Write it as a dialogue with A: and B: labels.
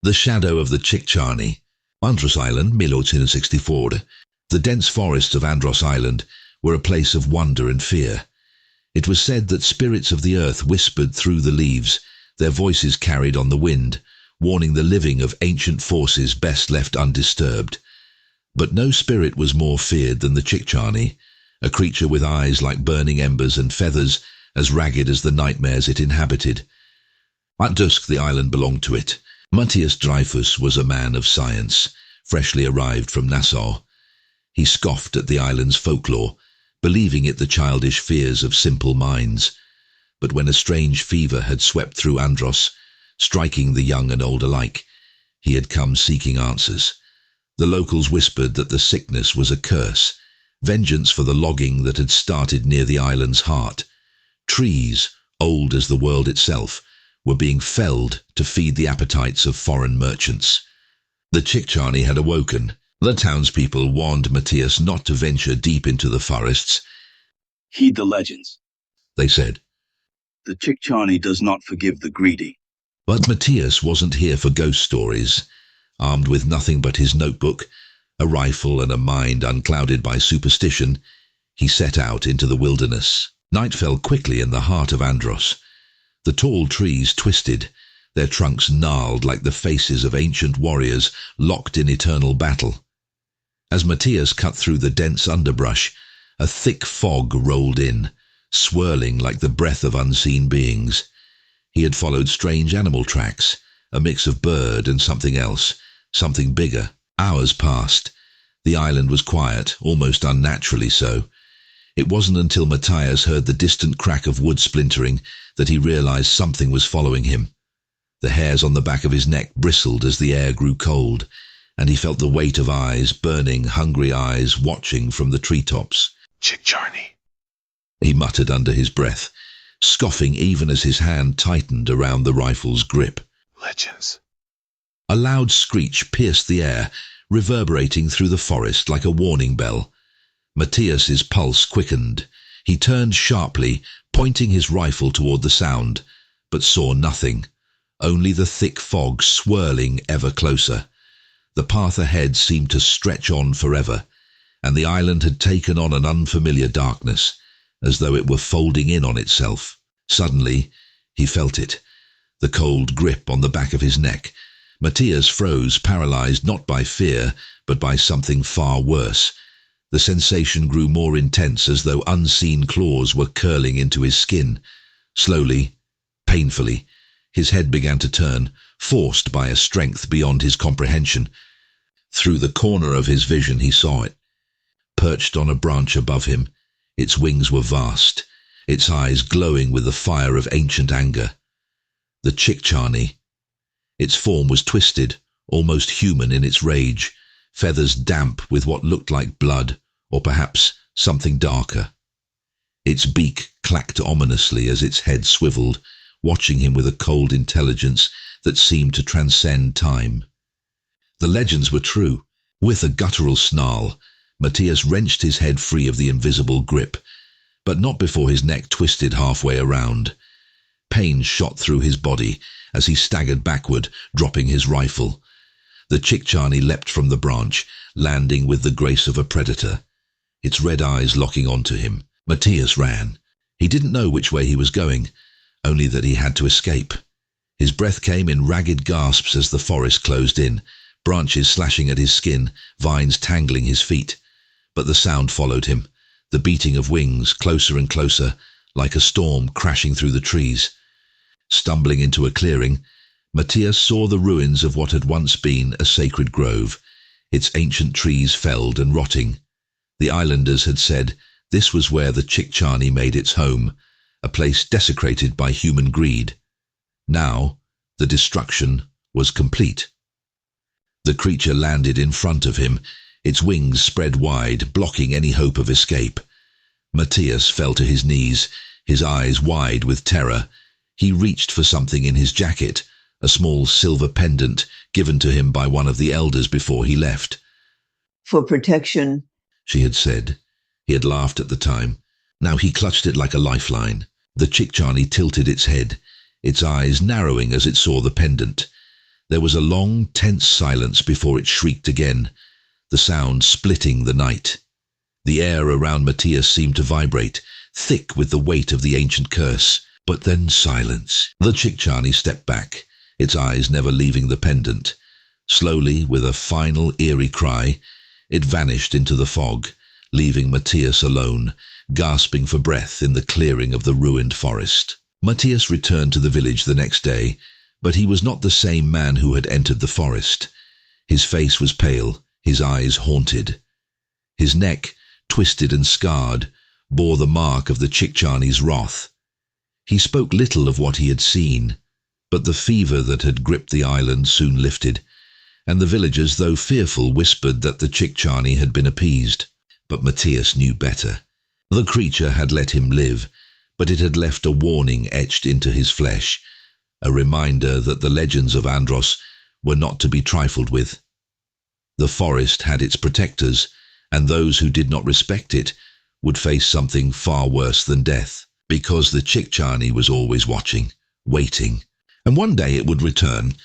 A: The shadow of the Chickcharney. Andros Island, 1864. The dense forests of Andros Island were a place of wonder and fear. It was said that spirits of the earth whispered through the leaves, their voices carried on the wind, warning the living of ancient forces best left undisturbed. But no spirit was more feared than the Chickcharney, a creature with eyes like burning embers and feathers as ragged as the nightmares it inhabited. At dusk the island belonged to it. Matthias Dreyfus was a man of science, freshly arrived from Nassau. He scoffed at the island's folklore, believing it the childish fears of simple minds. But when a strange fever had swept through Andros, striking the young and old alike, he had come seeking answers. The locals whispered that the sickness was a curse, vengeance for the logging that had started near the island's heart. Trees, old as the world itself, were being felled to feed the appetites of foreign merchants. The Chickcharney had awoken. The townspeople warned Matthias not to venture deep into the forests.
B: "Heed the legends,"
A: they said.
B: "The Chickcharney does not forgive the greedy."
A: But Matthias wasn't here for ghost stories. Armed with nothing but his notebook, a rifle and a mind unclouded by superstition, he set out into the wilderness. Night fell quickly in the heart of Andros. The tall trees twisted, their trunks gnarled like the faces of ancient warriors locked in eternal battle. As Matthias cut through the dense underbrush, a thick fog rolled in, swirling like the breath of unseen beings. He had followed strange animal tracks, a mix of bird and something else, something bigger. Hours passed. The island was quiet, almost unnaturally so. It wasn't until Matthias heard the distant crack of wood splintering that he realized something was following him. The hairs on the back of his neck bristled as the air grew cold, and he felt the weight of eyes, burning, hungry eyes, watching from the treetops.
C: "Chickcharney,"
A: he muttered under his breath, scoffing even as his hand tightened around the rifle's grip.
C: "Legends."
A: A loud screech pierced the air, reverberating through the forest like a warning bell. Matthias's pulse quickened. He turned sharply, pointing his rifle toward the sound, but saw nothing, only the thick fog swirling ever closer. The path ahead seemed to stretch on forever, and the island had taken on an unfamiliar darkness, as though it were folding in on itself. Suddenly, he felt it, the cold grip on the back of his neck. Matthias froze, paralyzed not by fear, but by something far worse. The sensation grew more intense, as though unseen claws were curling into his skin. Slowly, painfully, his head began to turn, forced by a strength beyond his comprehension. Through the corner of his vision he saw it. Perched on a branch above him, its wings were vast, its eyes glowing with the fire of ancient anger. The Chickcharney. Its form was twisted, almost human in its rage, feathers damp with what looked like blood, or perhaps something darker. Its beak clacked ominously as its head swiveled, watching him with a cold intelligence that seemed to transcend time. The legends were true. With a guttural snarl, Matthias wrenched his head free of the invisible grip, but not before his neck twisted halfway around. Pain shot through his body as he staggered backward, dropping his rifle. The Chickcharney leapt from the branch, landing with the grace of a predator, its red eyes locking onto him. Matthias ran. He didn't know which way he was going, only that he had to escape. His breath came in ragged gasps as the forest closed in, branches slashing at his skin, vines tangling his feet. But the sound followed him, the beating of wings, closer and closer, like a storm crashing through the trees. Stumbling into a clearing, Matthias saw the ruins of what had once been a sacred grove, its ancient trees felled and rotting. The islanders had said this was where the Chickcharney made its home, a place desecrated by human greed. Now, the destruction was complete. The creature landed in front of him, its wings spread wide, blocking any hope of escape. Matthias fell to his knees, his eyes wide with terror. He reached for something in his jacket, a small silver pendant given to him by one of the elders before he left.
D: "For protection,"
A: she had said. He had laughed at the time. Now he clutched it like a lifeline. The Chickcharney tilted its head, its eyes narrowing as it saw the pendant. There was a long, tense silence before it shrieked again, the sound splitting the night. The air around Matthias seemed to vibrate, thick with the weight of the ancient curse. But then silence. The Chickcharney stepped back, its eyes never leaving the pendant. Slowly, with a final eerie cry, it vanished into the fog, leaving Matthias alone, gasping for breath in the clearing of the ruined forest. Matthias returned to the village the next day, but he was not the same man who had entered the forest. His face was pale, his eyes haunted. His neck, twisted and scarred, bore the mark of the Chickcharney's wrath. He spoke little of what he had seen, but the fever that had gripped the island soon lifted, and the villagers, though fearful, whispered that the Chickcharney had been appeased. But Matthias knew better. The creature had let him live, but it had left a warning etched into his flesh, a reminder that the legends of Andros were not to be trifled with. The forest had its protectors, and those who did not respect it would face something far worse than death, because the Chickcharney was always watching, waiting, and one day it would return,